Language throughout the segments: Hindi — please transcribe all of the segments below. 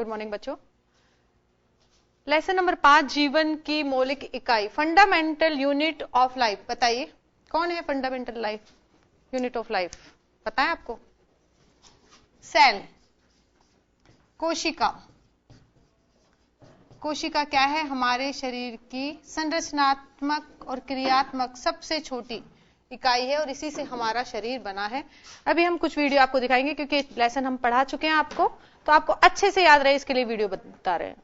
मॉर्निंग बच्चों। लेसन नंबर 5, जीवन की मौलिक इकाई, फंडामेंटल यूनिट ऑफ लाइफ। बताइए कौन है fundamental life unit of life? पता है आपको? सेल, कोशिका। कोशिका क्या है? हमारे शरीर की संरचनात्मक और क्रियात्मक सबसे छोटी इकाई है और इसी से हमारा शरीर बना है। अभी हम कुछ वीडियो आपको दिखाएंगे क्योंकि लेसन हम पढ़ा चुके हैं आपको, तो आपको अच्छे से याद रहे इसके लिए वीडियो बता रहे हैं।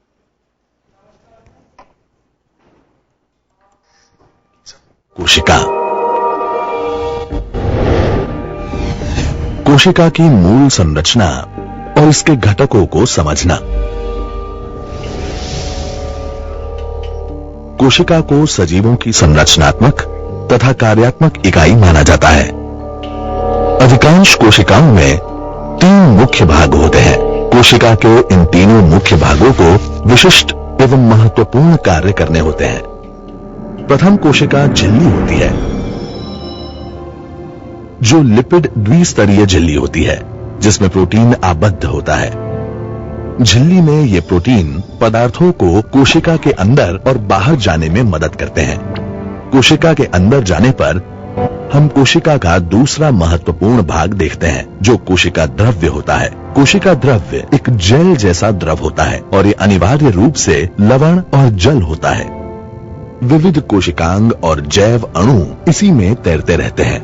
कोशिका। कोशिका की मूल संरचना और इसके घटकों को समझना। कोशिका को सजीवों की संरचनात्मक तथा कार्यात्मक इकाई माना जाता है। अधिकांश कोशिकाओं में 3 मुख्य भाग होते हैं। कोशिका के इन तीनों मुख्य भागों को विशिष्ट एवं महत्वपूर्ण कार्य करने होते हैं। प्रथम कोशिका झिल्ली होती है, जो लिपिड द्विस्तरीय झिल्ली होती है, जिसमें प्रोटीन आबद्ध होता है। झिल्ली में ये प्रोटीन पदार्थों को कोशिका के अंदर और बाहर जाने में मदद करते हैं। कोशिका के अंदर जाने पर हम कोशिका का दूसरा महत्वपूर्ण भाग देखते हैं, जो कोशिका द्रव्य होता है। कोशिका द्रव्य एक जेल जैसा द्रव होता है और ये अनिवार्य रूप से लवण और जल होता है। विविध कोशिकांग और जैव अणु इसी में तैरते रहते हैं।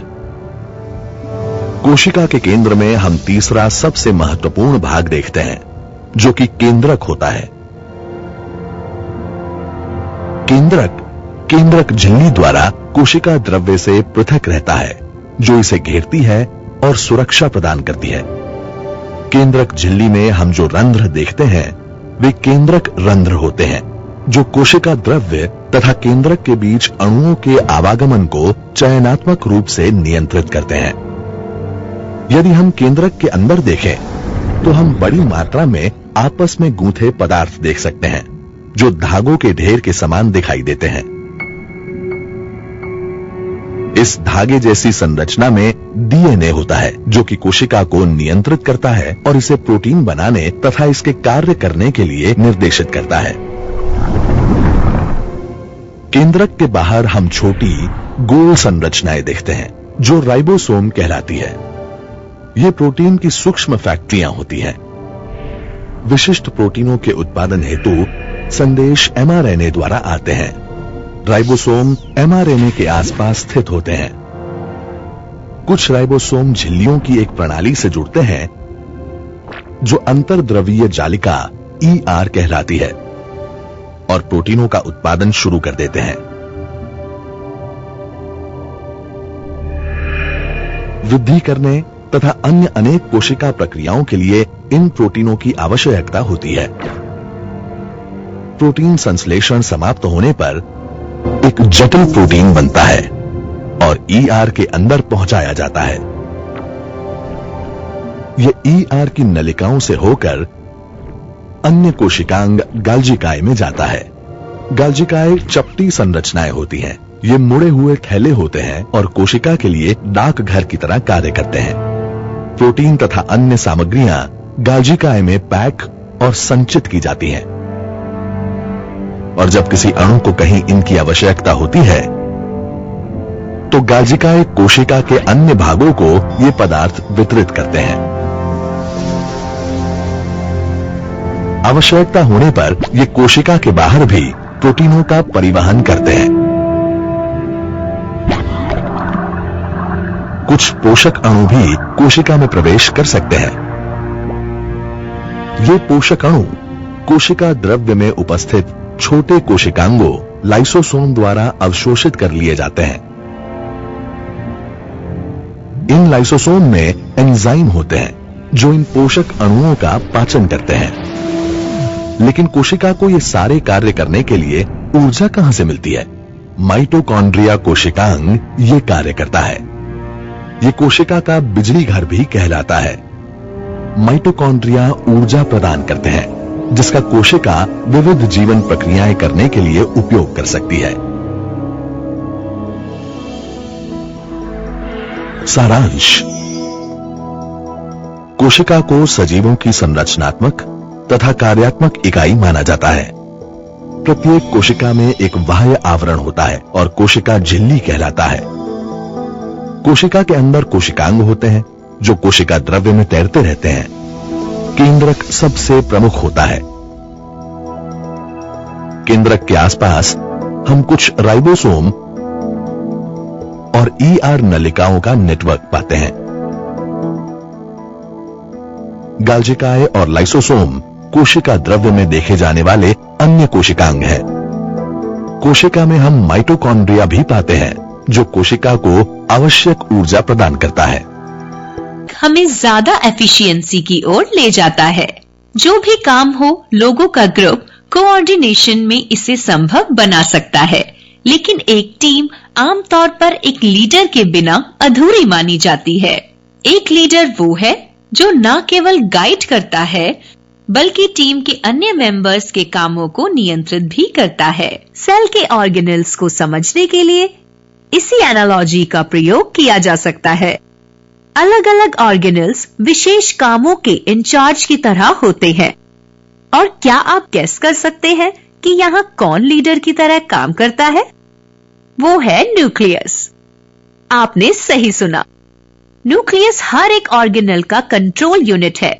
कोशिका के केंद्र में हम तीसरा सबसे महत्वपूर्ण भाग देखते हैं, जो कि केंद्रक होता है। केंद्रक झिल्ली द्वारा कोशिका द्रव्य से पृथक रहता है, जो इसे घेरती है और सुरक्षा प्रदान करती है। केंद्रक झिल्ली में हम जो रंध्र देखते हैं वे केंद्रक रंध्र होते हैं, जो कोशिका द्रव्य तथा केंद्रक के बीच अणुओं के आवागमन को चयनात्मक रूप से नियंत्रित करते हैं। यदि हम केंद्रक के अंदर देखें तो हम बड़ी मात्रा में आपस में गूंथे पदार्थ देख सकते हैं, जो धागों के ढेर के समान दिखाई देते हैं। इस धागे जैसी संरचना में डीएनए होता है, जो कि कोशिका को नियंत्रित करता है और इसे प्रोटीन बनाने तथा इसके कार्य करने के लिए निर्देशित करता है। केंद्रक के बाहर हम छोटी गोल संरचनाएं देखते हैं, जो राइबोसोम कहलाती है। ये प्रोटीन की सूक्ष्म फैक्ट्रियां होती हैं। विशिष्ट प्रोटीनों के उत्पादन हेतु संदेश एमआरएनए द्वारा आते हैं। राइबोसोम एमआरएनए के आसपास स्थित होते हैं। कुछ राइबोसोम झिल्लियों की एक प्रणाली से जुड़ते हैं, जो अंतर्द्रवीय जालिका ईआर कहलाती है, और प्रोटीनों का उत्पादन शुरू कर देते हैं। वृद्धि करने तथा अन्य अनेक कोशिका प्रक्रियाओं के लिए इन प्रोटीनों की आवश्यकता होती है। प्रोटीन संश्लेषण समाप्त होने पर एक जटिल प्रोटीन बनता है और ईआर के अंदर पहुंचाया जाता है। यह ईआर की नलिकाओं से होकर अन्य कोशिकांग गाल्जिकाए में जाता है। गाल्जिकाए चपटी संरचनाएं होती हैं। ये मुड़े हुए थैले होते हैं और कोशिका के लिए डाकघर की तरह कार्य करते हैं। प्रोटीन तथा अन्य सामग्रियां गाल्जिकाए में पैक और संचित की जाती हैं, और जब किसी अणु को कहीं इनकी आवश्यकता होती है तो गाल्जिकाए कोशिका के अन्य भागों को ये पदार्थ वितरित करते हैं। आवश्यकता होने पर ये कोशिका के बाहर भी प्रोटीनों का परिवहन करते हैं। कुछ पोषक अणु भी कोशिका में प्रवेश कर सकते हैं। ये पोषक अणु कोशिका द्रव्य में उपस्थित छोटे कोशिकांगों लाइसोसोम द्वारा अवशोषित कर लिए जाते हैं। इन लाइसोसोम में एंजाइम होते हैं, जो इन पोषक अणुओं का पाचन करते हैं। लेकिन कोशिका को ये सारे कार्य करने के लिए ऊर्जा कहां से मिलती है? माइटोकॉन्ड्रिया कोशिकांग ये कार्य करता है। ये कोशिका का बिजली घर भी कहलाता है। माइटोकॉन्ड्रिया ऊर्जा प्रदान करते हैं, जिसका कोशिका विविध जीवन प्रक्रियाएं करने के लिए उपयोग कर सकती है। सारांश: कोशिका को सजीवों की संरचनात्मक तथा कार्यात्मक इकाई माना जाता है। प्रत्येक कोशिका में एक बाह्य आवरण होता है और कोशिका झिल्ली कहलाता है। कोशिका के अंदर कोशिकांग होते हैं जो कोशिका द्रव्य में तैरते रहते हैं। केंद्रक सबसे प्रमुख होता है। केंद्रक के आसपास हम कुछ राइबोसोम और ईआर नलिकाओं का नेटवर्क पाते हैं। गाल्जिकाए और लाइसोसोम कोशिका द्रव्य में देखे जाने वाले अन्य कोशिकांग हैं। कोशिका में हम माइटोकॉन्ड्रिया भी पाते हैं जो कोशिका को आवश्यक ऊर्जा प्रदान करता है। हमें ज्यादा एफिशिएंसी की ओर ले जाता है। जो भी काम हो, लोगों का ग्रुप कोऑर्डिनेशन में इसे संभव बना सकता है। लेकिन एक टीम आमतौर पर एक लीडर के बिना अधूरी मानी जाती है। एक लीडर वो है जो न केवल गाइड करता है बल्कि टीम के अन्य मेंबर्स के कामों को नियंत्रित भी करता है। सेल के ऑर्गेनेल्स को समझने के लिए इसी एनालॉजी का प्रयोग किया जा सकता है। अलग अलग ऑर्गेनेल्स विशेष कामों के इंचार्ज की तरह होते हैं। और क्या आप गेस कर सकते हैं कि यहाँ कौन लीडर की तरह काम करता है? वो है न्यूक्लियस। आपने सही सुना। न्यूक्लियस हर एक ऑर्गेनेल का कंट्रोल यूनिट है।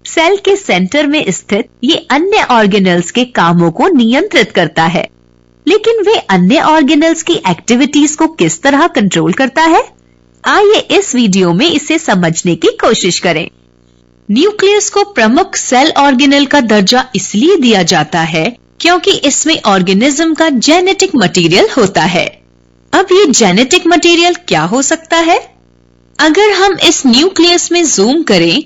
सेल के सेंटर में स्थित ये अन्य ऑर्गेनेल्स के कामों को नियंत्रित करता है। लेकिन वे अन्य ऑर्गेनेल्स की एक्टिविटीज को किस तरह कंट्रोल करता है? आइए इस वीडियो में इसे समझने की कोशिश करें। न्यूक्लियस को प्रमुख सेल ऑर्गेनेल का दर्जा इसलिए दिया जाता है क्योंकि इसमें ऑर्गेनिज्म का जेनेटिक मटेरियल होता है। अब ये जेनेटिक मटेरियल क्या हो सकता है? अगर हम इस न्यूक्लियस में जूम करें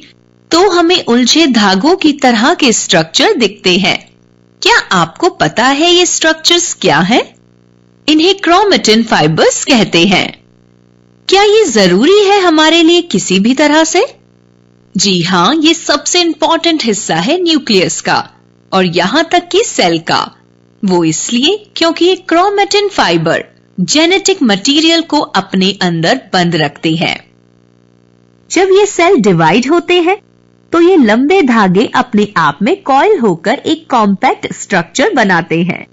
तो हमें उलझे धागों की तरह के स्ट्रक्चर दिखते हैं। क्या आपको पता है ये स्ट्रक्चर्स क्या हैं? इन्हें क्रोमेटिन फाइबर्स कहते हैं। क्या ये जरूरी है हमारे लिए किसी भी तरह से? जी हाँ, ये सबसे इंपॉर्टेंट हिस्सा है न्यूक्लियस का और यहां तक कि सेल का। वो इसलिए क्योंकि ये क्रोमेटिन फाइबर जेनेटिक मटेरियल को अपने अंदर बंद रखते हैं। जब ये सेल डिवाइड होते हैं तो ये लंबे धागे अपने आप में कॉइल होकर एक कॉम्पैक्ट स्ट्रक्चर बनाते हैं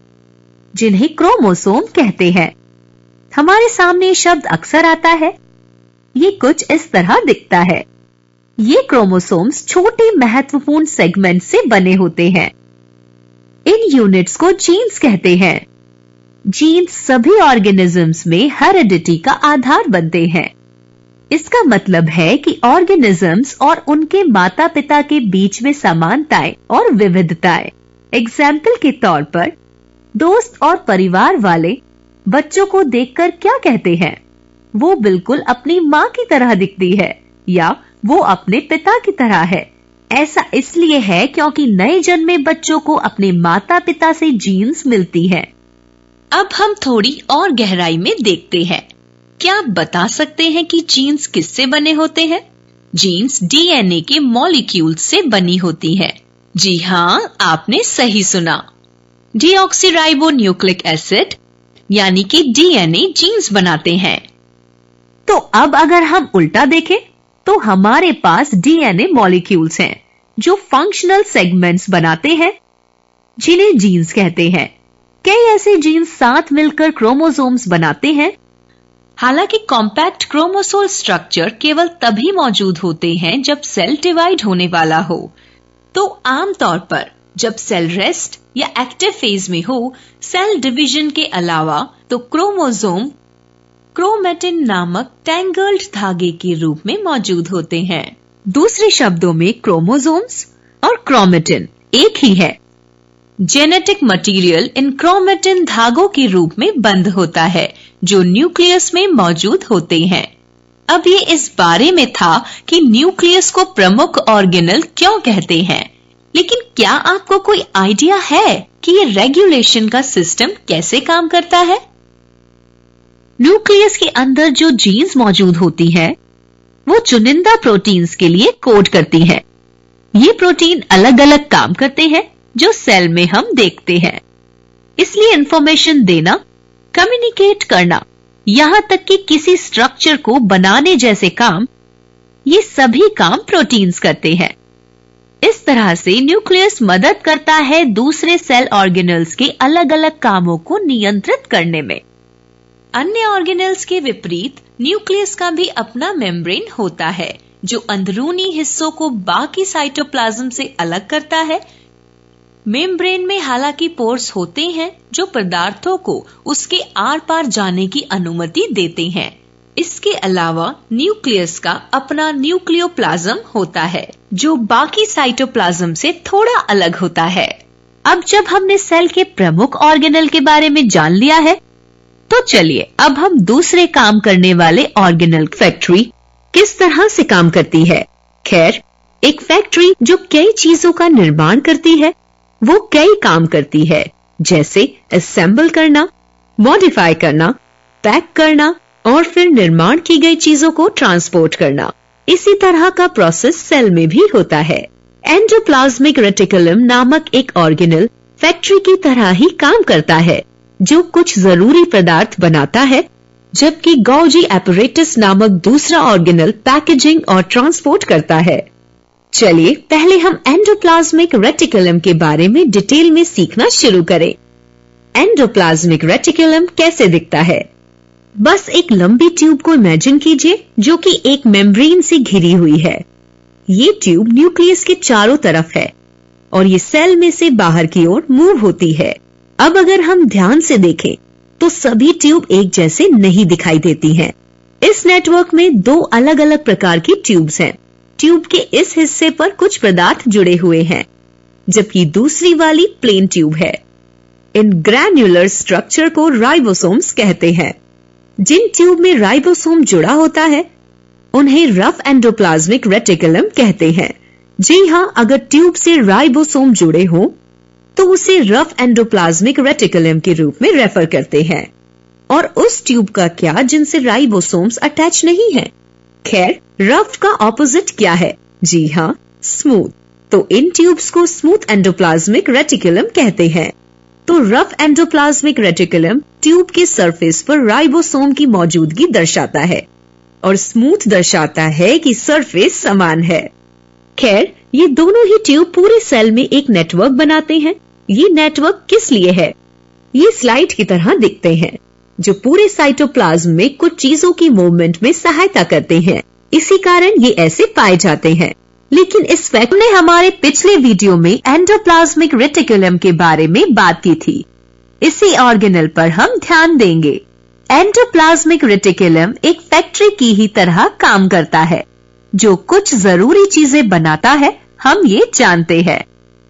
जिन्हें क्रोमोसोम कहते हैं। हमारे सामने शब्द अक्सर आता है। ये कुछ इस तरह दिखता है। ये क्रोमोसोम्स छोटे महत्वपूर्ण सेगमेंट से बने होते हैं। इन यूनिट्स को जीन्स कहते हैं। जीन्स सभी ऑर्गेनिजम्स में हेरिडिटी का आधार बनते हैं। इसका मतलब है कि ऑर्गेनिजम्स और उनके माता पिता के बीच में समानताएं और विविधताएं। एग्जाम्पल के तौर पर दोस्त और परिवार वाले बच्चों को देखकर क्या कहते हैं? वो बिल्कुल अपनी माँ की तरह दिखती है या वो अपने पिता की तरह है। ऐसा इसलिए है क्योंकि नए जन्मे बच्चों को अपने माता पिता से जीन्स मिलती है। अब हम थोड़ी और गहराई में देखते हैं। क्या आप बता सकते हैं कि जीन्स किससे बने होते हैं? जीन्स डीएनए के मॉलिक्यूल से बनी होती है। जी हाँ, आपने सही सुना। डीऑक्सीराइबोन्यूक्लिक एसिड यानी कि डीएनए जीन्स बनाते हैं। तो अब अगर हम उल्टा देखें तो हमारे पास डीएनए मॉलिक्यूल्स हैं जो फंक्शनल सेगमेंट्स बनाते हैं जिन्हें जीन्स कहते हैं। कई ऐसे जीन्स साथ मिलकर क्रोमोसोम्स बनाते हैं। हालांकि कॉम्पैक्ट क्रोमोसोम स्ट्रक्चर केवल तभी मौजूद होते हैं जब सेल डिवाइड होने वाला हो। तो आमतौर पर जब सेल रेस्ट या एक्टिव फेज में हो, सेल डिवीजन के अलावा तो क्रोमोसोम क्रोमेटिन नामक टैंगल्ड धागे के रूप में मौजूद होते हैं। दूसरे शब्दों में क्रोमोसोम्स और क्रोमेटिन एक ही है। जेनेटिक मटेरियल इन क्रोमेटिन धागों के रूप में बंद होता है जो न्यूक्लियस में मौजूद होते हैं। अब ये इस बारे में था कि न्यूक्लियस को प्रमुख ऑर्गेनेल क्यों कहते हैं, लेकिन क्या आपको कोई आइडिया है कि ये रेगुलेशन का सिस्टम कैसे काम करता है? न्यूक्लियस के अंदर जो जीन्स मौजूद होती है वो चुनिंदा प्रोटीन्स के लिए कोड करती है। ये प्रोटीन अलग अलग काम करते हैं जो सेल में हम देखते हैं। इसलिए इंफॉर्मेशन देना, कम्युनिकेट करना, यहां तक कि किसी स्ट्रक्चर को बनाने जैसे काम, ये सभी काम प्रोटीन्स करते हैं। इस तरह से न्यूक्लियस मदद करता है दूसरे सेल ऑर्गेनल्स के अलग अलग कामों को नियंत्रित करने में। अन्य ऑर्गेनल्स के विपरीत न्यूक्लियस का भी अपना मेम्ब्रेन होता है, जो अंदरूनी हिस्सों को बाकी साइटोप्लाज्म से अलग करता है। मेम्ब्रेन में हालांकि पोर्स होते हैं जो पदार्थों को उसके आर पार जाने की अनुमति देते हैं। इसके अलावा न्यूक्लियस का अपना न्यूक्लियोप्लाज्म होता है, जो बाकी साइटोप्लाज्म से थोड़ा अलग होता है। अब जब हमने सेल के प्रमुख ऑर्गेनल के बारे में जान लिया है, तो चलिए अब हम दूसरे काम करने वाले ऑर्गेनल फैक्ट्री किस तरह से काम करती है। खैर, एक फैक्ट्री जो कई चीजों का निर्माण करती है, वो कई काम करती है, जैसे असेंबल करना, मॉडिफाई करना, पैक करना और फिर निर्माण की गई चीजों को ट्रांसपोर्ट करना। इसी तरह का प्रोसेस सेल में भी होता है। एंडोप्लाज्मिक रेटिकुलम नामक एक ऑर्गेनल फैक्ट्री की तरह ही काम करता है, जो कुछ जरूरी पदार्थ बनाता है, जबकि गॉल्जी एपरेटस नामक दूसरा ऑर्गेनल पैकेजिंग और ट्रांसपोर्ट करता है। चलिए पहले हम एंडोप्लाज्मिक रेटिकुलम के बारे में डिटेल में सीखना शुरू करें। एंडोप्लाज्मिक रेटिकुलम कैसे दिखता है? बस एक लंबी ट्यूब को इमेजिन कीजिए जो कि एक मेम्ब्रेन से घिरी हुई है। ये ट्यूब न्यूक्लियस के चारों तरफ है और ये सेल में से बाहर की ओर मूव होती है। अब अगर हम ध्यान से देखें तो सभी ट्यूब एक जैसे नहीं दिखाई देती हैं। इस नेटवर्क में दो अलग अलग प्रकार की ट्यूब्स हैं। ट्यूब के इस हिस्से पर कुछ पदार्थ जुड़े हुए हैं, जबकि दूसरी वाली प्लेन ट्यूब है। इन ग्रैन्युलर स्ट्रक्चर को राइबोसोम्स कहते हैं। जिन ट्यूब में राइबोसोम जुड़ा होता है उन्हें रफ एंडोप्लाज्मिक रेटिकुलम कहते हैं। जी हाँ, अगर ट्यूब से राइबोसोम जुड़े हों तो उसे रफ एंडोप्लाज्मिक रेटिकुलम के रूप में रेफर करते हैं। और उस ट्यूब का क्या जिनसे राइबोसोम्स अटैच नहीं है? खैर, रफ का ऑपोजिट क्या है? जी हाँ, स्मूथ। तो इन ट्यूब्स को स्मूथ एंडोप्लाज्मिक रेटिकुलम कहते हैं। तो रफ एंडोप्लाज्मिक रेटिकुलम ट्यूब के सरफेस पर राइबोसोम की मौजूदगी दर्शाता है और स्मूथ दर्शाता है कि सरफेस समान है। खैर, ये दोनों ही ट्यूब पूरे सेल में एक नेटवर्क बनाते हैं। ये नेटवर्क किस लिए है? ये स्लाइड की तरह दिखते हैं, जो पूरे साइटोप्लाज्म में कुछ चीजों की मूवमेंट में सहायता करते हैं। इसी कारण ये ऐसे पाए जाते हैं। लेकिन इस फैक्ट ने हमारे पिछले वीडियो में एंडोप्लाज्मिक रेटिकुलम के बारे में बात की थी। इसी ऑर्गेनल पर हम ध्यान देंगे। एंडोप्लाज्मिक रेटिकुलम एक फैक्ट्री की ही तरह काम करता है, जो कुछ जरूरी चीजें बनाता है, हम ये जानते हैं।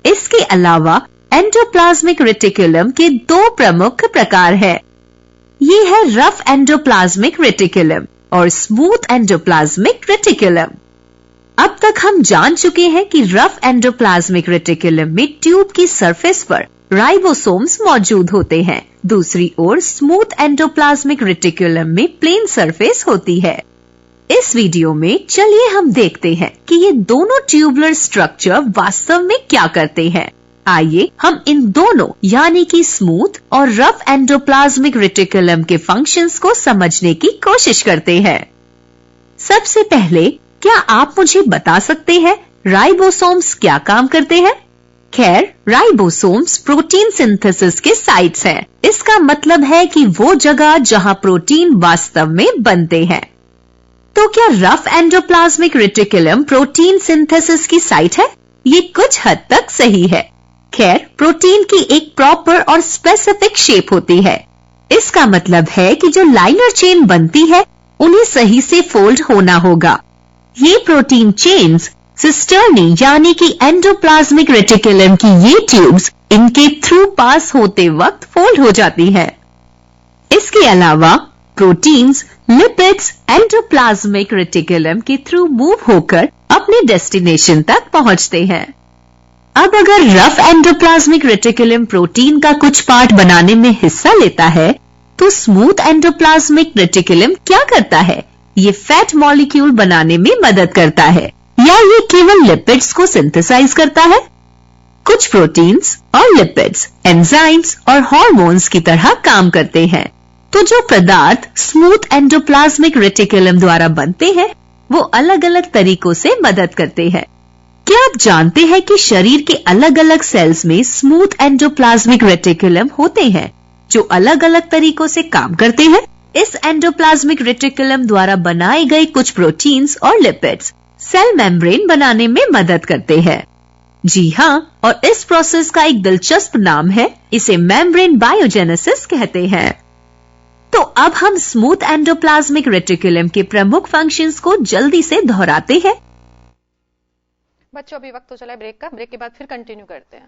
इसके अलावा एंडोप्लाज्मिक रेटिकुलम के दो प्रमुख प्रकार हैं। ये है रफ एंडोप्लाज्मिक रेटिकुलम और स्मूथ एंडोप्लाज्मिक रेटिकुलम। अब तक हम जान चुके हैं कि रफ एंडोप्लाज्मिक रेटिकुलम में ट्यूब की सरफेस पर राइबोसोम्स मौजूद होते हैं। दूसरी ओर स्मूथ एंडोप्लाज्मिक रेटिकुलम में प्लेन सरफेस होती है। इस वीडियो में चलिए हम देखते हैं कि ये दोनों ट्यूबुलर स्ट्रक्चर वास्तव में क्या करते हैं। आइए हम इन दोनों यानी कि स्मूथ और रफ एंडोप्लाज्मिक रेटिकुलम के फंक्शंस को समझने की कोशिश करते हैं। सबसे पहले, क्या आप मुझे बता सकते हैं राइबोसोम्स क्या काम करते हैं? खैर, राइबोसोम्स प्रोटीन सिंथेसिस के साइट्स हैं। इसका मतलब है कि वो जगह जहां प्रोटीन वास्तव में बनते हैं। तो क्या rough endoplasmic reticulum protein synthesis की साइट है? ये कुछ हद तक सही है। खैर, प्रोटीन की एक प्रॉपर और स्पेसिफिक शेप होती है। इसका मतलब है कि जो लाइनर चेन बनती है उन्हें सही से फोल्ड होना होगा। ये प्रोटीन चेन्स सिस्टर्नी यानी कि एंडोप्लाज्मिक रेटिकुलम की ये ट्यूब्स इनके थ्रू पास होते वक्त फोल्ड हो जाती हैं। इसके अलावा प्रोटीन्स, लिपिड्स एंडोप्लाज्मिक रेटिकुलम के थ्रू मूव होकर अपने डेस्टिनेशन तक पहुंचते हैं। अब अगर रफ एंडोप्लाज्मिक रेटिकुलम प्रोटीन का कुछ पार्ट बनाने में हिस्सा लेता है, तो स्मूथ एंडोप्लाज्मिक रेटिकुलम क्या करता है? ये फैट मॉलिक्यूल बनाने में मदद करता है, या ये केवल लिपिड्स को सिंथेसाइज करता है? कुछ प्रोटीन्स और लिपिड्स एंजाइम्स और हार्मोन्स की तरह काम करते हैं। तो जो पदार्थ स्मूथ एंडोप्लाज्मिक रेटिकुलम द्वारा बनते हैं, वो अलग अलग तरीकों से मदद करते हैं। क्या आप जानते हैं कि शरीर के अलग अलग सेल्स में स्मूथ एंडोप्लाज्मिक रेटिकुलम होते हैं जो अलग अलग तरीकों से काम करते हैं? इस एंडोप्लाज्मिक रेटिकुलम द्वारा बनाए गए कुछ प्रोटीन्स और लिपिड्स सेल मेम्ब्रेन बनाने में मदद करते हैं। जी हाँ, और इस प्रोसेस का एक दिलचस्प नाम है, इसे मेम्ब्रेन बायोजेनेसिस कहते हैं। तो अब हम स्मूथ एंडोप्लाज्मिक रेटिकुलम के प्रमुख फंक्शंस को जल्दी से दोहराते हैं। बच्चों अभी वक्त हो चला है ब्रेक का, ब्रेक के बाद फिर कंटिन्यू करते हैं।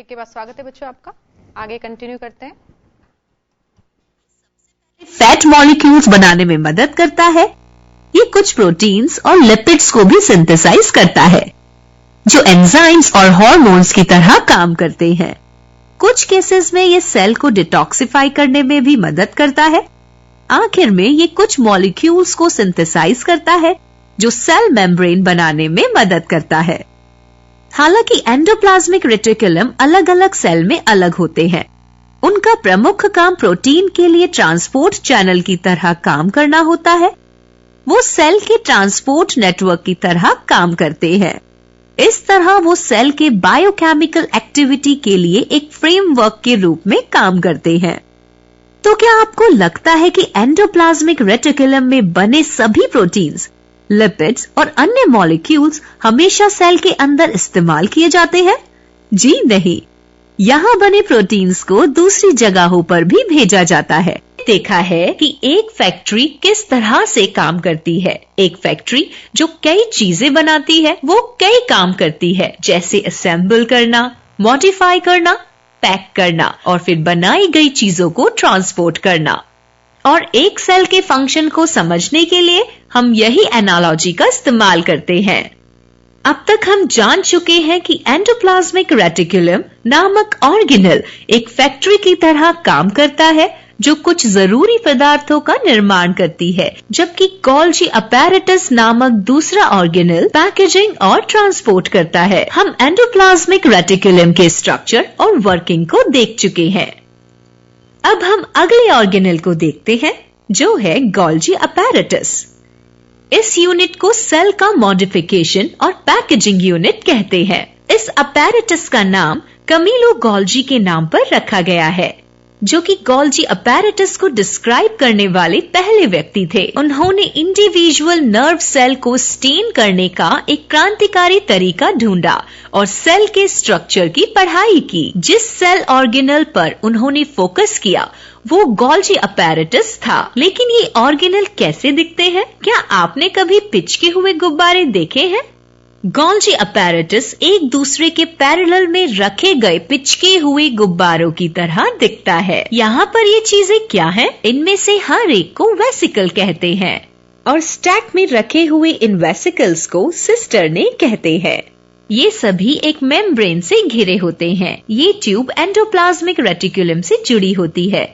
के बाद स्वागत है बच्चों आपका, आगे कंटिन्यू करते हैं। फैट मॉलिक्यूल्स बनाने में मदद करता है। ये कुछ प्रोटीन्स और लिपिड्स को भी सिंथेसाइज करता है जो एंजाइम्स और हार्मोन्स की तरह काम करते हैं। कुछ केसेस में ये सेल को डिटॉक्सिफाई करने में भी मदद करता है। आखिर में ये कुछ मॉलिक्यूल्स को सिंथेसाइज करता है जो सेल मेम्ब्रेन बनाने में मदद करता है। हालांकि एंडोप्लाज्मिक रेटिकुलम अलग अलग सेल में अलग होते हैं। उनका प्रमुख काम प्रोटीन के लिए ट्रांसपोर्ट चैनल की तरह काम करना होता है। वो सेल के ट्रांसपोर्ट नेटवर्क की तरह काम करते हैं। इस तरह वो सेल के बायोकेमिकल एक्टिविटी के लिए एक फ्रेमवर्क के रूप में काम करते हैं। तो क्या आपको लगता है कि एंडोप्लाज्मिक रेटिकुलम में बने सभी प्रोटीन्स, लिपिड्स और अन्य मॉलिक्यूल्स हमेशा सेल के अंदर इस्तेमाल किए जाते हैं? जी नहीं, यहाँ बने प्रोटीन्स को दूसरी जगहों पर भी भेजा जाता है। देखा है कि एक फैक्ट्री किस तरह से काम करती है। एक फैक्ट्री जो कई चीजें बनाती है वो कई काम करती है, जैसे असेंबल करना, मॉडिफाई करना, पैक करना और फिर बनाई गई चीजों को ट्रांसपोर्ट करना। और एक सेल के फंक्शन को समझने के लिए हम यही एनालॉजी का इस्तेमाल करते हैं। अब तक हम जान चुके हैं कि एंडोप्लाज्मिक रेटिकुलम नामक ऑर्गेनेल एक फैक्ट्री की तरह काम करता है जो कुछ जरूरी पदार्थों का निर्माण करती है, जबकि गोल्जी अपैरेटस नामक दूसरा ऑर्गेनेल पैकेजिंग और ट्रांसपोर्ट करता है। हम एंडोप्लाज्मिक रेटिकुलम के स्ट्रक्चर और वर्किंग को देख चुके हैं। अब हम अगले ऑर्गेनेल को देखते हैं जो है गोल्जी अपैरेटस। इस यूनिट को सेल का मॉडिफिकेशन और पैकेजिंग यूनिट कहते हैं। इस अपैरेटस का नाम कमीलो गोल्जी के नाम पर रखा गया है, जो कि गोल्जी अपैरेटस को डिस्क्राइब करने वाले पहले व्यक्ति थे। उन्होंने इंडिविजुअल नर्व सेल को स्टेन करने का एक क्रांतिकारी तरीका ढूंढा और सेल के स्ट्रक्चर की पढ़ाई की। जिस सेल ऑर्गेनेल पर उन्होंने फोकस किया वो गोल्जी अपैरेटस था। लेकिन ये ऑर्गेनेल कैसे दिखते हैं? क्या आपने कभी पिचके हुए गुब्बारे देखे हैं? गोल्जी अपैरेटस एक दूसरे के पैरेलल में रखे गए पिचके हुए गुब्बारों की तरह दिखता है। यहाँ पर ये चीजें क्या हैं? इनमें से हर एक को वेसिकल कहते हैं और स्टैक में रखे हुए इन वेसिकल्स को सिस्टर्ने कहते हैं। ये सभी एक मेम्ब्रेन से घिरे होते हैं। ये ट्यूब एंडोप्लाज्मिक रेटिकुलम से जुड़ी होती है।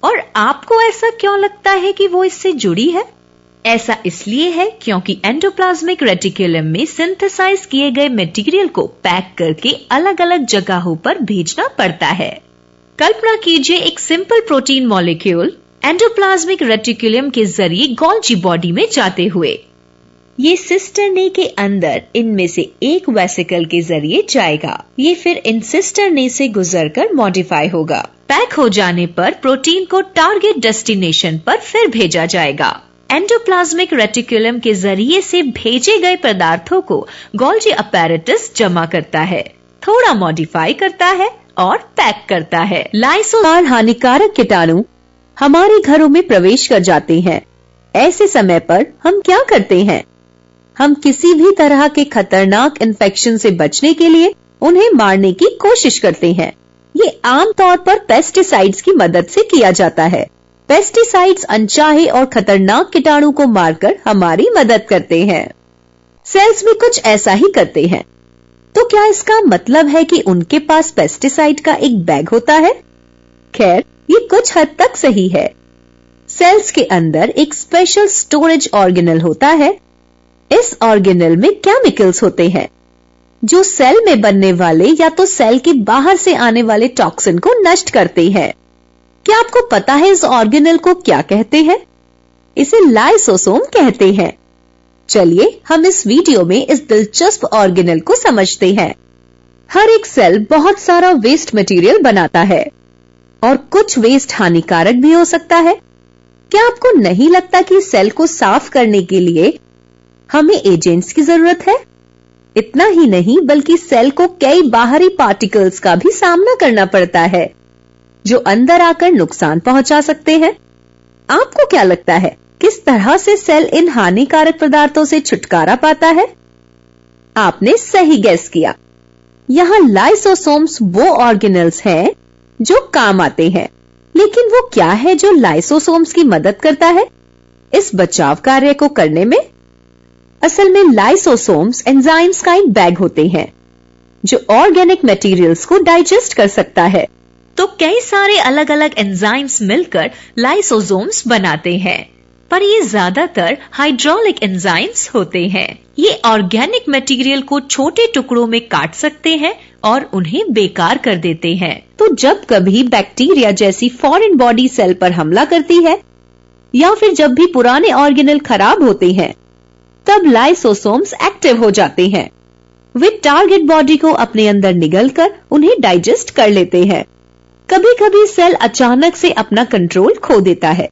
और आपको ऐसा क्यों लगता है कि वो इससे जुड़ी है? ऐसा इसलिए है क्योंकि एंडोप्लाज्मिक रेटिकुलम में सिंथेसाइज किए गए मटेरियल को पैक करके अलग अलग जगहों पर भेजना पड़ता है। कल्पना कीजिए एक simple protein molecule endoplasmic reticulum के जरिए गोल्जी बॉडी में जाते हुए। ये सिस्टरने के अंदर इनमें से एक वेसिकल के जरिए जाएगा। ये फिर इन सिस्टरने से गुजरकर मॉडिफाई होगा। पैक हो जाने पर प्रोटीन को टारगेट डेस्टिनेशन पर फिर भेजा जाएगा। एंडोप्लाज्मिक रेटिकुलम के जरिए से भेजे गए पदार्थों को गोल्जी अपैरेटस जमा करता है, थोड़ा मॉडिफाई करता है और पैक करता है। लाइसोसोम हानिकारक कीटाणु हमारे घरों में प्रवेश कर जाते हैं। ऐसे समय पर हम क्या करते हैं? हम किसी भी तरह के खतरनाक इन्फेक्शन से बचने के लिए उन्हें मारने की कोशिश करते हैं। ये आमतौर पर पेस्टिसाइड्स की मदद से किया जाता है। पेस्टिसाइड्स अनचाहे और खतरनाक कीटाणु को मारकर हमारी मदद करते हैं। सेल्स भी कुछ ऐसा ही करते हैं। तो क्या इसका मतलब है कि उनके पास पेस्टिसाइड का एक बैग होता है? खैर, ये कुछ हद तक सही है। सेल्स के अंदर एक स्पेशल स्टोरेज ऑर्गेनल होता है। इस ऑर्गेनल में केमिकल्स होते हैं जो सेल में बनने वाले या तो सेल के बाहर से आने वाले टॉक्सिन को नष्ट करते हैं। क्या आपको पता है इस ऑर्गेनल को क्या कहते हैं? इसे लाइसोसोम कहते हैं। चलिए हम इस वीडियो में इस दिलचस्प ऑर्गेनल को समझते हैं। हर एक सेल बहुत सारा वेस्ट मटेरियल बनाता है और कुछ वेस्ट हानिकारक भी हो सकता है। क्या आपको नहीं लगता कि सेल को साफ करने के लिए हमें एजेंट्स की जरूरत है? इतना ही नहीं बल्कि सेल को कई बाहरी पार्टिकल्स का भी सामना करना पड़ता है जो अंदर आकर नुकसान पहुंचा सकते हैं। आपको क्या लगता है किस तरह से सेल इन हानिकारक पदार्थों से छुटकारा पाता है? आपने सही गेस किया। यहाँ लाइसोसोम्स वो ऑर्गेनल्स हैं जो काम आते हैं। लेकिन वो क्या है जो लाइसोसोम्स की मदद करता है इस बचाव कार्य को करने में? असल में लाइसोसोम्स एंजाइम्स का एक बैग होते हैं जो ऑर्गेनिक मटेरियल्स को डाइजेस्ट कर सकता है। तो कई सारे अलग अलग एंजाइम्स मिलकर लाइसोसोम्स बनाते हैं, पर ये ज्यादातर हाइड्रोलिक एंजाइम्स होते हैं। ये ऑर्गेनिक मटेरियल को छोटे टुकड़ों में काट सकते हैं और उन्हें बेकार कर देते हैं। तो जब कभी बैक्टीरिया जैसी फॉरेन बॉडी सेल पर हमला करती है या फिर जब भी पुराने ऑर्गेनल खराब होते हैं, तब लाइसोसोम्स एक्टिव हो जाते हैं। वे टारगेट बॉडी को अपने अंदर निगलकर उन्हें डाइजेस्ट कर लेते हैं। कभी कभी सेल अचानक से अपना कंट्रोल खो देता है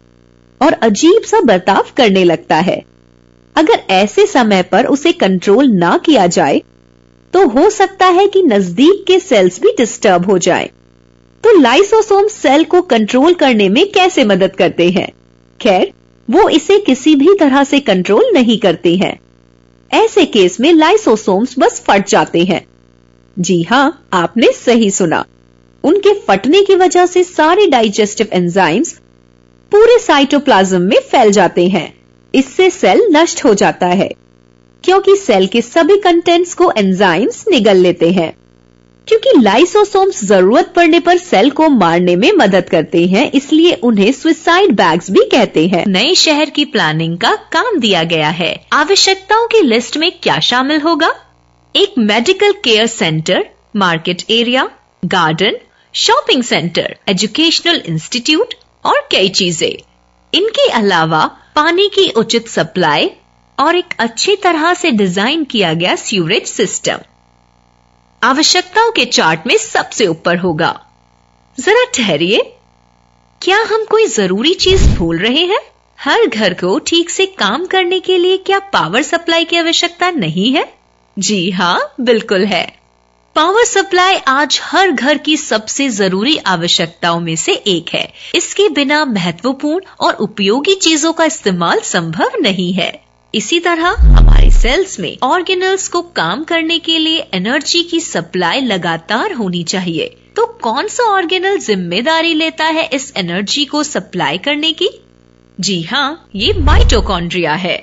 और अजीब सा बर्ताव करने लगता है। अगर ऐसे समय पर उसे कंट्रोल ना किया जाए तो हो सकता है कि नजदीक के सेल्स भी डिस्टर्ब हो जाएं। तो लाइसोसोम सेल को कंट्रोल करने में कैसे मदद करते हैं? खैर, वो इसे किसी भी तरह से कंट्रोल नहीं करते हैं। ऐसे केस में लाइसोसोम्स बस फट जाते हैं। जी हाँ, आपने सही सुना। उनके फटने की वजह से सारे डाइजेस्टिव एंजाइम्स पूरे साइटोप्लाज्म में फैल जाते हैं। इससे सेल नष्ट हो जाता है क्योंकि सेल के सभी कंटेंट्स को एंजाइम्स निगल लेते हैं। क्योंकि लाइसोसोम्स जरूरत पड़ने पर सेल को मारने में मदद करते हैं, इसलिए उन्हें सुसाइड बैग्स भी कहते हैं। नए शहर की प्लानिंग का काम दिया गया है। आवश्यकताओं की लिस्ट में क्या शामिल होगा? एक medical care centre, market area, garden, shopping centre, educational institute और कई चीजें। इनके अलावा पानी की उचित सप्लाई और एक अच्छी तरह से डिजाइन किया गया सीवरेज सिस्टम आवश्यकताओं के चार्ट में सबसे ऊपर होगा। जरा ठहरिए, क्या हम कोई जरूरी चीज भूल रहे हैं? हर घर को ठीक से काम करने के लिए क्या पावर सप्लाई की आवश्यकता नहीं है? जी हाँ, बिल्कुल है। पावर सप्लाई आज हर घर की सबसे जरूरी आवश्यकताओं में से एक है। इसके बिना महत्वपूर्ण और उपयोगी चीजों का इस्तेमाल संभव नहीं है। इसी तरह हमारे सेल्स में ऑर्गेनल्स को काम करने के लिए एनर्जी की सप्लाई लगातार होनी चाहिए। तो कौन सा ऑर्गेनल जिम्मेदारी लेता है इस एनर्जी को सप्लाई करने की? जी हाँ, ये माइटोकॉन्ड्रिया है।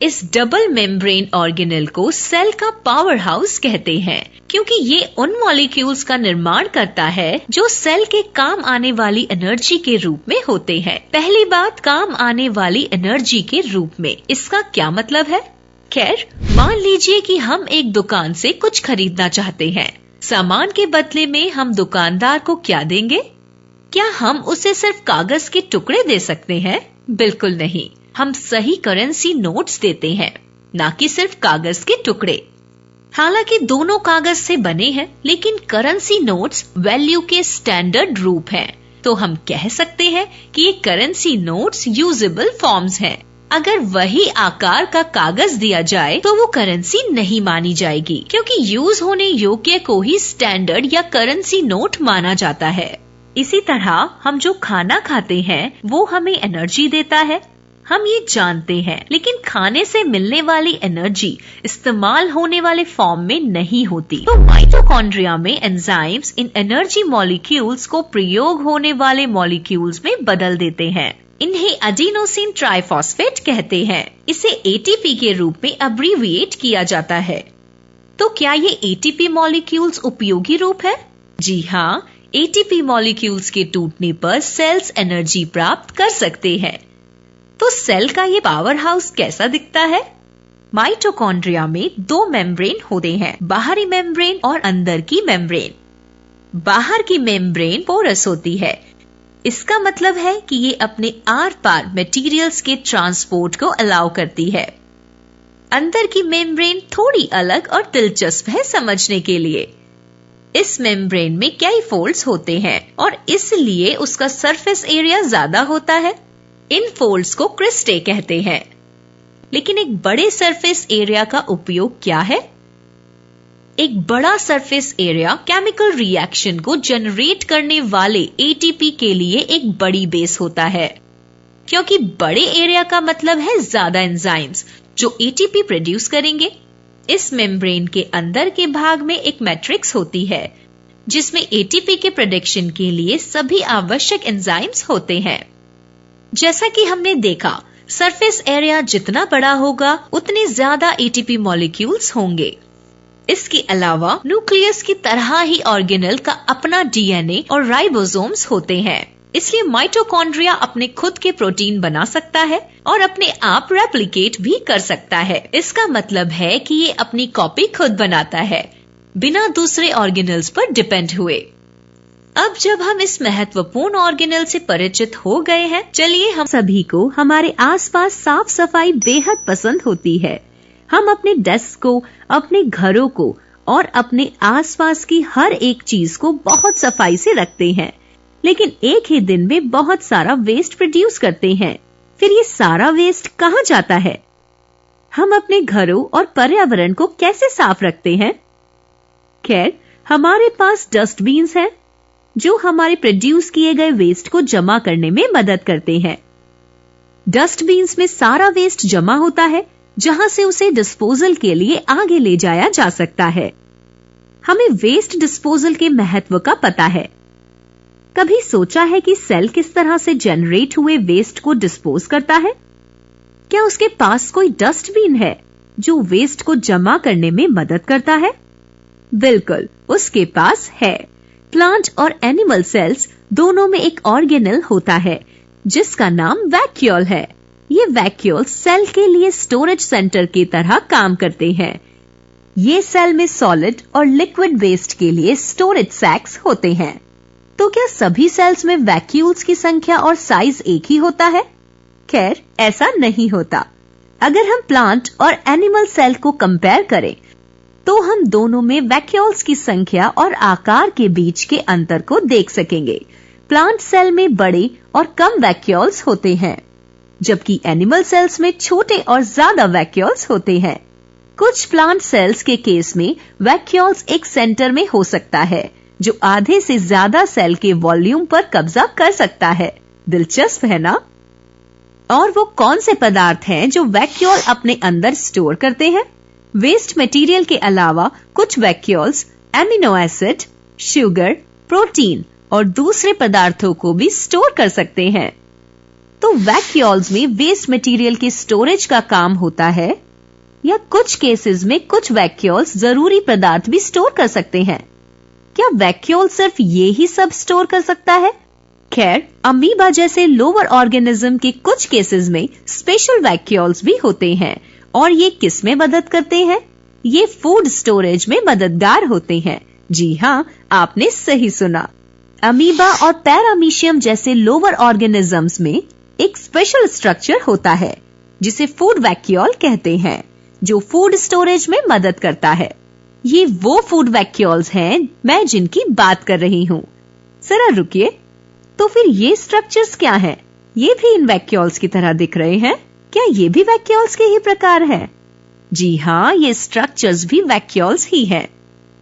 इस डबल मेम्ब्रेन ऑर्गेनल को सेल का पावर हाउस कहते हैं, क्योंकि ये उन मॉलिक्यूल्स का निर्माण करता है जो सेल के काम आने वाली एनर्जी के रूप में होते हैं। पहली बात, काम आने वाली एनर्जी के रूप में, इसका क्या मतलब है? खैर, मान लीजिए कि हम एक दुकान से कुछ खरीदना चाहते हैं। सामान के बदले में हम दुकानदार को क्या देंगे? क्या हम उसे सिर्फ कागज के टुकड़े दे सकते हैं? बिल्कुल नहीं, हम सही करेंसी नोट्स देते हैं। ना कि सिर्फ कागज के टुकड़े। हालांकि दोनों कागज से बने हैं, लेकिन करेंसी नोट्स वैल्यू के स्टैंडर्ड रूप हैं, तो हम कह सकते हैं कि ये करेंसी नोट्स यूजेबल फॉर्म्स हैं। अगर वही आकार का कागज दिया जाए तो वो करेंसी नहीं मानी जाएगी, क्योंकि यूज होने योग्य को ही स्टैंडर्ड या करेंसी नोट माना जाता है। इसी तरह हम जो खाना खाते हैं वो हमें एनर्जी देता है, हम ये जानते हैं, लेकिन खाने से मिलने वाली एनर्जी इस्तेमाल होने वाले फॉर्म में नहीं होती। तो माइटोकॉन्ड्रिया में एंजाइम्स इन एनर्जी मॉलिक्यूल्स को प्रयोग होने वाले मॉलिक्यूल्स में बदल देते हैं। इन्हें एडिनोसिन ट्राइफॉस्फेट कहते हैं। इसे एटीपी के रूप में अब्रीविएट किया जाता है। तो क्या ये एटीपी मॉलिक्यूल्स उपयोगी रूप है? जी हाँ, एटीपी मॉलिक्यूल्स के टूटने पर सेल्स एनर्जी प्राप्त कर सकते हैं। तो सेल का ये पावर हाउस कैसा दिखता है? माइटोकॉन्ड्रिया में दो मेम्ब्रेन होते हैं, बाहरी मेम्ब्रेन और अंदर की मेम्ब्रेन। बाहर की मेम्ब्रेन पोरस होती है, इसका मतलब है कि ये अपने आर पार मटेरियल्स के ट्रांसपोर्ट को अलाउ करती है। अंदर की मेम्ब्रेन थोड़ी अलग और दिलचस्प है समझने के लिए। इस मेम्ब्रेन में कई फोल्ड्स होते हैं और इसलिए उसका सरफेस एरिया ज्यादा होता है। इन फोल्ड्स को क्रिस्टे कहते हैं। लेकिन एक बड़े सरफेस एरिया का उपयोग क्या है? एक बड़ा सरफेस एरिया केमिकल रिएक्शन को जनरेट करने वाले एटीपी के लिए एक बड़ी बेस होता है, क्योंकि बड़े एरिया का मतलब है ज्यादा एंजाइम्स जो एटीपी प्रोड्यूस करेंगे। इस मेम्ब्रेन के अंदर के भाग में एक मैट्रिक्स होती है जिसमें एटीपी के प्रोडक्शन के लिए सभी आवश्यक एंजाइम्स होते हैं। जैसा कि हमने देखा, सरफेस एरिया जितना बड़ा होगा उतने ज्यादा एटीपी मॉलिक्यूल्स होंगे। इसके अलावा न्यूक्लियस की तरह ही ऑर्गेनेल का अपना डीएनए और राइबोसोम्स होते हैं। इसलिए माइटोकॉन्ड्रिया अपने खुद के प्रोटीन बना सकता है और अपने आप रेप्लिकेट भी कर सकता है। इसका मतलब है कि ये अपनी कॉपी खुद बनाता है, बिना दूसरे ऑर्गेनेल्स पर डिपेंड हुए। अब जब हम इस महत्वपूर्ण ऑर्गेनेल से परिचित हो गए हैं, चलिए हम सभी को हमारे आसपास साफ सफाई बेहद पसंद होती है। हम अपने डेस्क को, अपने घरों को और अपने आसपास की हर एक चीज को बहुत सफाई से रखते हैं, लेकिन एक ही दिन में बहुत सारा वेस्ट प्रोड्यूस करते हैं। फिर ये सारा वेस्ट कहाँ जाता है? हम अपने घरों और पर्यावरण को कैसे साफ रखते हैं? खैर, हमारे पास डस्टबिन्स हैं जो हमारे प्रोड्यूस किए गए वेस्ट को जमा करने में मदद करते हैं। डस्टबिन्स में सारा वेस्ट जमा होता है, जहां से उसे डिस्पोजल के लिए आगे ले जाया जा सकता है। हमें वेस्ट डिस्पोजल के महत्व का पता है। कभी सोचा है कि सेल किस तरह से जनरेट हुए वेस्ट को डिस्पोज करता है? क्या उसके पास कोई डस्टबिन है जो वेस्ट को जमा करने में मदद करता है? बिल्कुल, उसके पास है। प्लांट और एनिमल सेल्स दोनों में एक ऑर्गेनेल होता है जिसका नाम वैक्यूल है। ये वैक्यूल सेल के लिए स्टोरेज सेंटर की तरह काम करते हैं। ये सेल में सॉलिड और लिक्विड वेस्ट के लिए स्टोरेज सैक्स होते हैं। तो क्या सभी सेल्स में वैक्यूल्स की संख्या और साइज एक ही होता है? खैर, ऐसा नहीं होता। अगर हम प्लांट और एनिमल सेल को कंपेयर करें तो हम दोनों में वैक्यूल्स की संख्या और आकार के बीच के अंतर को देख सकेंगे। प्लांट सेल में बड़े और कम वैक्यूल्स होते हैं, जबकि एनिमल सेल्स में छोटे और ज्यादा वैक्यूल्स होते हैं। कुछ प्लांट सेल्स के केस में वैक्यूल्स एक सेंटर में हो सकता है जो आधे से ज्यादा सेल के वॉल्यूम पर कब्जा कर सकता है। दिलचस्प है ना? और वो कौन से पदार्थ हैं जो वैक्यूल अपने अंदर स्टोर करते हैं? वेस्ट मटेरियल के अलावा कुछ vacuoles amino acid, sugar, protein और दूसरे पदार्थों को भी स्टोर कर सकते हैं। तो वैक्यूल्स में वेस्ट मटेरियल के स्टोरेज का काम होता है, या कुछ केसेस में कुछ वैक्यूल्स जरूरी पदार्थ भी स्टोर कर सकते हैं। क्या वैक्यूल सिर्फ ये ही सब स्टोर कर सकता है? खैर, अमीबा जैसे लोअर ऑर्गेनिज्म के कुछ केसेस में स्पेशल वैक्यूल्स भी होते हैं, और ये किस में मदद करते हैं? ये फूड स्टोरेज में मददगार होते हैं। जी हाँ, आपने सही सुना। अमीबा और पैरामीशियम जैसे लोअर ऑर्गेनिजम्स में एक स्पेशल स्ट्रक्चर होता है जिसे फूड वैक्यूल कहते हैं। जो फूड स्टोरेज में मदद करता है। ये वो फूड वैक्यूल्स हैं मैं जिनकी बात कर रही हूँ। जरा रुकिए, तो फिर ये स्ट्रक्चर्स क्या हैं? ये भी इन वैक्यूल्स की तरह दिख रहे हैं। क्या ये भी वैक्यूल्स के ही प्रकार हैं? जी हाँ, ये स्ट्रक्चर्स भी वैक्यूल्स ही हैं।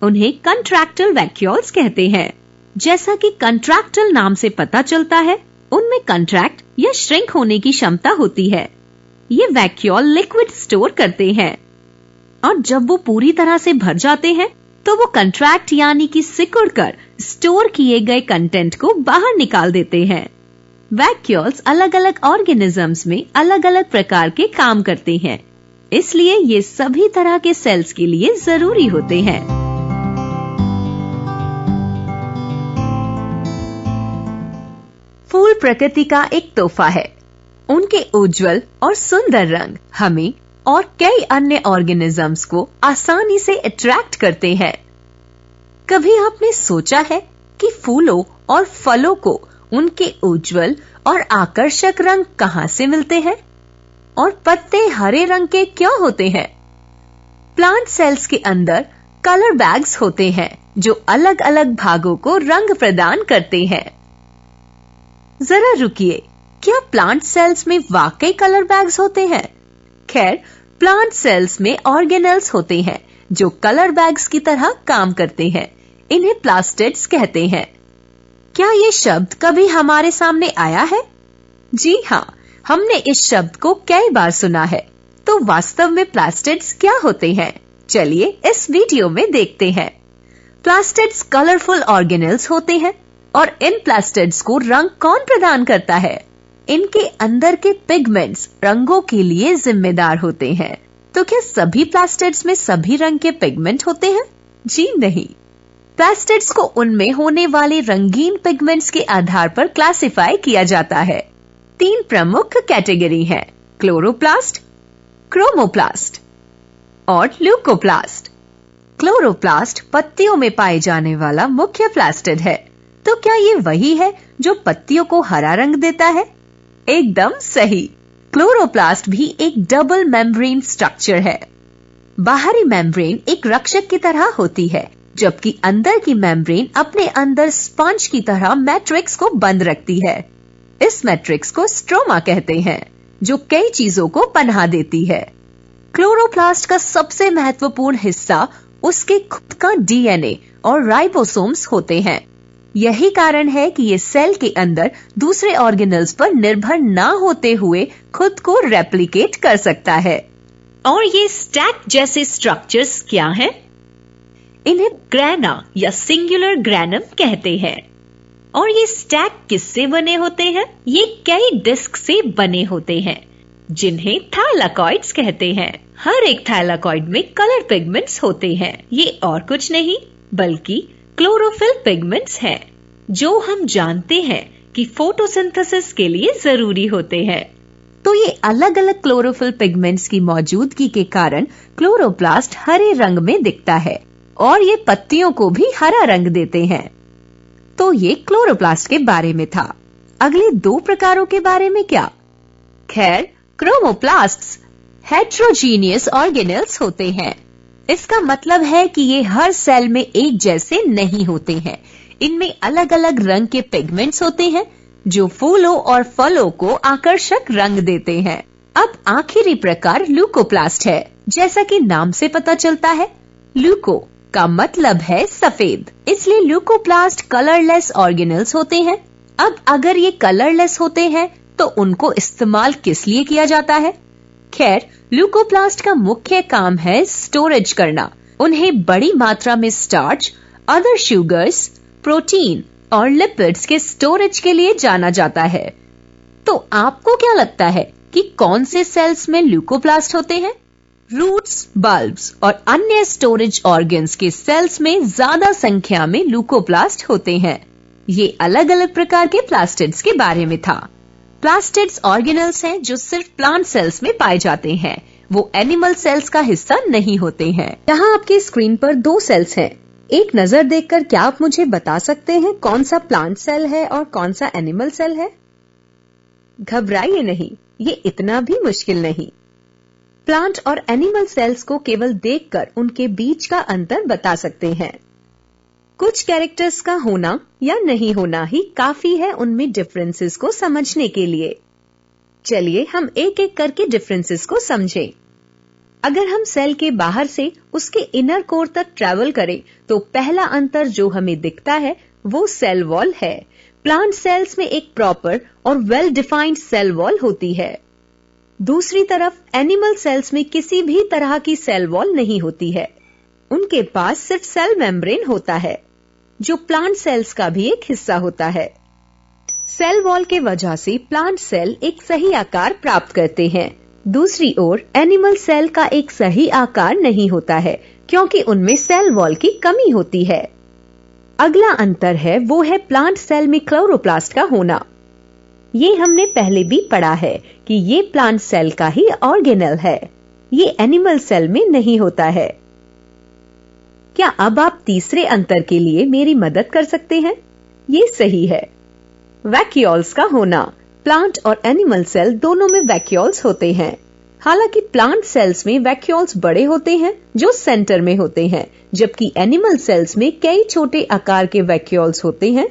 उन्हें कंट्रैक्टल वैक्यूल्स कहते हैं। जैसा कि कंट्रैक्टल नाम से पता चलता है, उनमें कंट्रैक्ट या श्रिंक होने की क्षमता होती है। ये वैक्यूल लिक्विड स्टोर करते हैं और जब वो पूरी तरह से भर जाते हैं तो वो कंट्रैक्ट यानी कि सिकुड़कर स्टोर किए गए कंटेंट को बाहर निकाल देते हैं। वैक्यूल्स अलग अलग ऑर्गेनिजम्स में अलग अलग प्रकार के काम करते हैं, इसलिए ये सभी तरह के सेल्स के लिए जरूरी होते हैं। फूल प्रकृति का एक तोहफा है। उनके उज्जवल और सुंदर रंग हमें और कई अन्य ऑर्गेनिजम्स को आसानी से अट्रैक्ट करते हैं। कभी आपने सोचा है कि फूलों और फलों को उनके उज्जवल और आकर्षक रंग कहां से मिलते हैं? और पत्ते हरे रंग के क्यों होते हैं? प्लांट सेल्स के अंदर कलर बैग्स होते हैं जो अलग अलग भागों को रंग प्रदान करते हैं। जरा रुकिए, क्या प्लांट सेल्स में वाकई कलर बैग्स होते हैं? खैर, प्लांट सेल्स में ऑर्गेनेल्स होते हैं जो कलर बैग्स की तरह काम करते हैं। इन्हें प्लास्टिड्स कहते हैं। क्या ये शब्द कभी हमारे सामने आया है? जी हाँ, हमने इस शब्द को कई बार सुना है। तो वास्तव में प्लास्टिड्स क्या होते हैं? चलिए इस वीडियो में देखते हैं। प्लास्टिड्स कलरफुल ऑर्गेनेल्स होते हैं और इन प्लास्टिड्स को रंग कौन प्रदान करता है? इनके अंदर के पिगमेंट्स रंगों के लिए जिम्मेदार होते हैं। तो क्या सभी प्लास्टिड्स में सभी रंग के पिगमेंट होते हैं? जी नहीं। प्लास्टिड्स को उनमें होने वाले रंगीन पिगमेंट्स के आधार पर क्लासिफाई किया जाता है। 3 प्रमुख कैटेगरी हैं: क्लोरोप्लास्ट, क्रोमोप्लास्ट और ल्यूकोप्लास्ट। क्लोरोप्लास्ट पत्तियों में पाए जाने वाला मुख्य प्लास्टिड है। तो क्या ये वही है जो पत्तियों को हरा रंग देता है? एकदम सही। क्लोरोप्लास्ट भी एक डबल मेम्ब्रेन स्ट्रक्चर है। बाहरी मेम्ब्रेन एक रक्षक की तरह होती है, जबकि अंदर की मेम्ब्रेन अपने अंदर स्पंज की तरह मैट्रिक्स को बंद रखती है। इस मैट्रिक्स को स्ट्रोमा कहते हैं, जो कई चीजों को पनाह देती है। क्लोरोप्लास्ट का सबसे महत्वपूर्ण हिस्सा उसके खुद का डीएनए और राइबोसोम्स होते हैं। यही कारण है कि ये सेल के अंदर दूसरे ऑर्गेनल्स पर निर्भर ना होते हुए खुद को रेप्लिकेट कर सकता है। और ये स्टैक जैसे स्ट्रक्चर्स क्या हैं? इन्हें ग्रैना या सिंगुलर ग्रैनम कहते हैं। और ये स्टैक किससे बने होते हैं? ये कई डिस्क से बने होते हैं, जिन्हें थाइलाकॉइड्स कहते हैं। हर एक थाइलाकॉइड में कलर पिगमेंट्स होते हैं। ये और कुछ नहीं बल्कि क्लोरोफिल पिगमेंट्स हैं, जो हम जानते हैं कि फोटोसिंथेसिस के लिए जरूरी होते हैं। तो ये अलग अलग क्लोरोफिल पिगमेंट्स की मौजूदगी के कारण क्लोरोप्लास्ट हरे रंग में दिखता है और ये पत्तियों को भी हरा रंग देते हैं। तो ये क्लोरोप्लास्ट के बारे में था। अगले 2 प्रकारों के बारे में क्या? खैर, क्रोमोप्लास्ट्स हेट्रोजीनियस ऑर्गेनेल्स होते हैं। इसका मतलब है कि ये हर सेल में एक जैसे नहीं होते हैं। इनमें अलग अलग रंग के पिगमेंट्स होते हैं जो फूलों और फलों को आकर्षक रंग देते हैं। अब आखिरी प्रकार ल्यूकोप्लास्ट है। जैसा कि नाम से पता चलता है, ल्यूको का मतलब है सफेद, इसलिए ल्यूकोप्लास्ट कलरलेस ऑर्गेनेल्स होते हैं। अब अगर ये कलरलेस होते हैं तो उनको इस्तेमाल किस लिए किया जाता है? खैर, ल्यूकोप्लास्ट का मुख्य काम है स्टोरेज करना। उन्हें बड़ी मात्रा में स्टार्च, अदर शुगर्स, प्रोटीन और लिपिड्स के स्टोरेज के लिए जाना जाता है। तो आपको क्या लगता है कि कौन से सेल्स में ल्यूकोप्लास्ट होते हैं? रूट्स, बल्ब्स और अन्य स्टोरेज ऑर्गन्स के सेल्स में ज्यादा संख्या में ल्यूकोप्लास्ट होते हैं। ये अलग अलग प्रकार के प्लास्टिड्स के बारे में था। प्लास्टिड्स ऑर्गेनेल्स हैं जो सिर्फ प्लांट सेल्स में पाए जाते हैं। वो एनिमल सेल्स का हिस्सा नहीं होते हैं। यहाँ आपकी स्क्रीन पर 2 सेल्स हैं। एक नजर देखकर क्या आप मुझे बता सकते हैं कौन सा प्लांट सेल है और कौन सा एनिमल सेल है? घबराइए नहीं, ये इतना भी मुश्किल नहीं। प्लांट और एनिमल सेल्स को केवल देखकर उनके बीच का अंतर बता सकते हैं। कुछ कैरेक्टर्स का होना या नहीं होना ही काफी है उनमें डिफरेंसेस को समझने के लिए। चलिए हम एक एक करके डिफरेंसेस को समझें। अगर हम सेल के बाहर से उसके इनर कोर तक ट्रैवल करें तो पहला अंतर जो हमें दिखता है वो सेल वॉल है। प्लांट सेल्स में एक प्रॉपर और वेल डिफाइंड सेल वॉल होती है। दूसरी तरफ एनिमल सेल्स में किसी भी तरह की सेल वॉल नहीं होती है। उनके पास सिर्फ सेल मेम्ब्रेन होता है जो प्लांट सेल्स का भी एक हिस्सा होता है। सेल वॉल के वजह से प्लांट सेल एक सही आकार प्राप्त करते हैं। दूसरी ओर एनिमल सेल का एक सही आकार नहीं होता है क्योंकि उनमें सेल वॉल की कमी होती है। अगला अंतर है वो है प्लांट सेल में क्लोरोप्लास्ट का होना। ये हमने पहले भी पढ़ा है कि ये प्लांट सेल का ही ऑर्गेनेल है। ये एनिमल सेल में नहीं होता है। क्या अब आप तीसरे अंतर के लिए मेरी मदद कर सकते हैं? ये सही है, वैक्यूल्स का होना। प्लांट और एनिमल सेल दोनों में वैक्यूल्स होते हैं। हालांकि प्लांट सेल्स में वैक्यूल्स बड़े होते हैं जो सेंटर में होते हैं, जबकि एनिमल सेल्स में कई छोटे आकार के वैक्यूल्स होते हैं।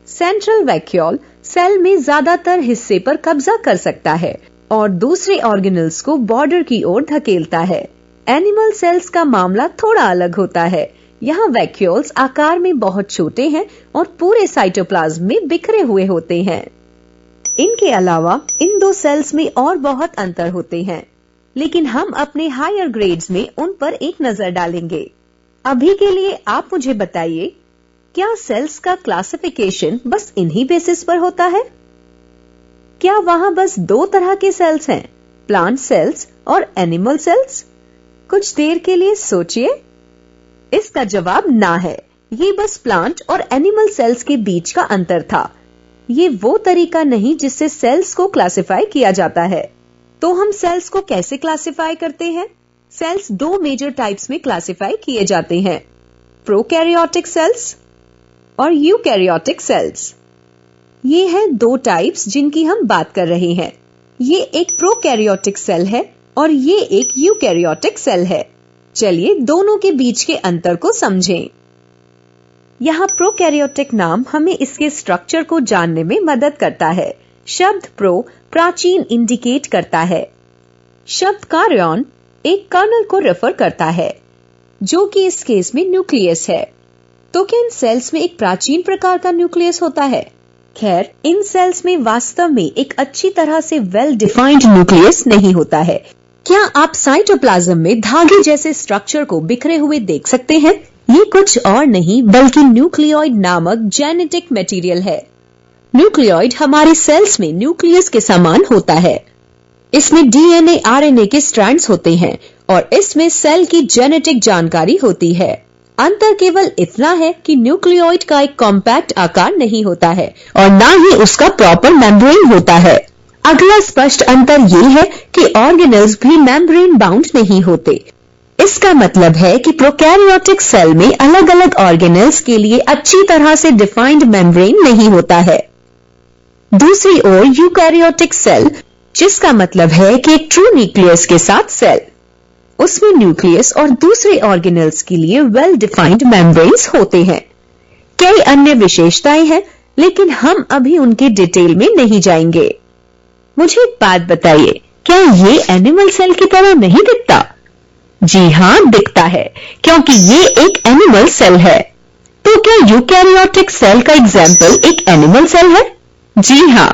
सेंट्रल वैक्यूल सेल में ज्यादातर हिस्से पर कब्जा कर सकता है और दूसरे ऑर्गेनल्स को बॉर्डर की ओर धकेलता है। एनिमल सेल्स का मामला थोड़ा अलग होता है। यहाँ वैक्यूल्स आकार में बहुत छोटे हैं और पूरे साइटोप्लाज्म में बिखरे हुए होते हैं। इनके अलावा इन दो सेल्स में और बहुत अंतर होते हैं, लेकिन हम अपने हायर ग्रेड्स में उन पर एक नजर डालेंगे। अभी के लिए आप मुझे बताइए, क्या सेल्स का क्लासिफिकेशन बस इन्हीं बेसिस पर होता है? क्या वहां बस दो तरह के सेल्स हैं, प्लांट सेल्स और एनिमल सेल्स? कुछ देर के लिए सोचिए। इसका जवाब ना है। ये बस प्लांट और एनिमल सेल्स के बीच का अंतर था। ये वो तरीका नहीं जिससे सेल्स को क्लासिफाई किया जाता है। तो हम सेल्स को कैसे क्लासिफाई करते हैं? सेल्स दो मेजर टाइप्स में क्लासिफाई किए जाते हैं, प्रोकैरियोटिक सेल्स और यूकैरियोटिक सेल्स। ये हैं दो टाइप्स जिनकी हम बात कर रहे हैं। ये एक प्रोकैरियोटिक सेल है और ये एक यूकैरियोटिक सेल है। चलिए दोनों के बीच के अंतर को समझें। यहाँ प्रोकैरियोटिक नाम हमें इसके स्ट्रक्चर को जानने में मदद करता है। शब्द प्रो प्राचीन इंडिकेट करता है। शब्द कार्योन एक कर्नल को रेफर करता है जो कि इस केस में न्यूक्लियस है। तो क्या इन सेल्स में एक प्राचीन प्रकार का न्यूक्लियस होता है? खैर, इन सेल्स में वास्तव में एक अच्छी तरह से वेल डिफाइंड न्यूक्लियस नहीं होता है। क्या आप साइटोप्लाज्म में धागे जैसे स्ट्रक्चर को बिखरे हुए देख सकते हैं? ये कुछ और नहीं बल्कि न्यूक्लियोइड नामक जेनेटिक मटेरियल है। न्यूक्लियोइड हमारे सेल्स में न्यूक्लियस के समान होता है। इसमें डीएनए आरएनए के स्ट्रैंड्स होते हैं और इसमें सेल की जेनेटिक जानकारी होती है। अंतर केवल इतना है कि न्यूक्लियोइड का एक कॉम्पैक्ट आकार नहीं होता है और ना ही उसका प्रॉपर मेम्ब्रेन होता है। अगला स्पष्ट अंतर ये है कि ऑर्गेनल्स भी मेम्ब्रेन बाउंड नहीं होते। इसका मतलब है कि प्रोकैरियोटिक सेल में अलग अलग ऑर्गेनल्स के लिए अच्छी तरह से डिफाइंड मेम्ब्रेन नहीं होता है। दूसरी ओर यूकैरियोटिक सेल, जिसका मतलब है कि एक ट्रू न्यूक्लियस के साथ सेल, उसमें न्यूक्लियस और दूसरे ऑर्गेनल्स के लिए वेल डिफाइंड मेम्ब्रेन्स होते हैं। कई अन्य विशेषताएं हैं, लेकिन हम अभी उनके डिटेल में नहीं जाएंगे। मुझे एक बात बताइए, क्या ये एनिमल सेल की तरह नहीं दिखता? जी हाँ, दिखता है, क्योंकि ये एक एनिमल सेल है। तो क्या यूकैरियोटिक सेल का एग्जाम्पल एक एनिमल सेल है? जी हाँ,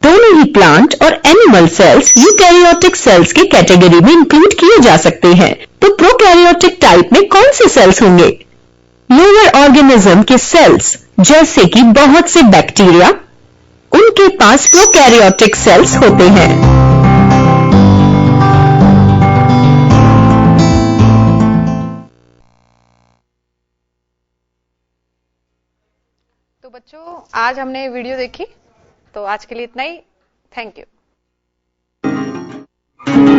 दोनों ही प्लांट और एनिमल सेल्स यूकैरियोटिक सेल्स के कैटेगरी में इंक्लूड किए जा सकते हैं। तो प्रोकैरियोटिक टाइप में कौन से सेल्स होंगे? लोअर ऑर्गेनिज्म के सेल्स, जैसे कि बहुत से बैक्टीरिया, उनके पास प्रोकैरियोटिक सेल्स होते हैं। तो बच्चों, आज हमने वीडियो देखी, तो आज के लिए इतना ही। Thank you.